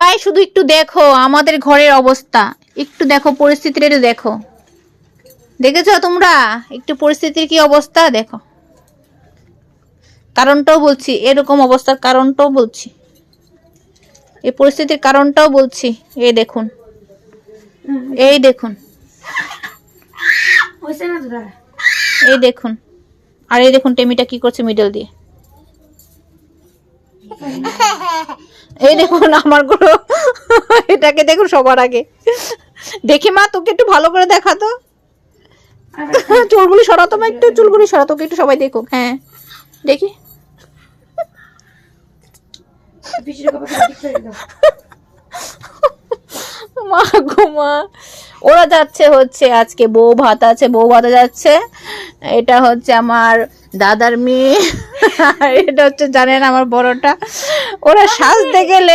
তাই শুধু একটু দেখো আমাদের ঘরের অবস্থা, একটু দেখো পরিস্থিতিটা, একটু দেখো। দেখেছো তোমরা একটু পরিস্থিতির কি অবস্থা দেখো। কারণটাও বলছি, এরকম অবস্থার কারণটাও বলছি, এই পরিস্থিতির কারণটাও বলছি। এই দেখুন, এই দেখুন, এই দেখুন, আর এই দেখুন টেমিটা কি করছে মিডল দিয়ে। এই দেখুন আমার গুলো, এটাকে দেখুন সবার আগে। দেখি মা, তোকে একটু ভালো করে দেখা তো, চুলগুলি সরাতো মা, একটু চুলগুলি সরাতো, একটু সবাই দেখুক। হ্যাঁ দেখি। মা গো মা, ওরা যাচ্ছে হচ্ছে আজকে বউ ভাত আছে, বউ ভাতে যাচ্ছে। এটা হচ্ছে আমার দাদার মেয়ে, এটা হচ্ছে জানেন আমার বড়টা। ওরা সাজতে গেলে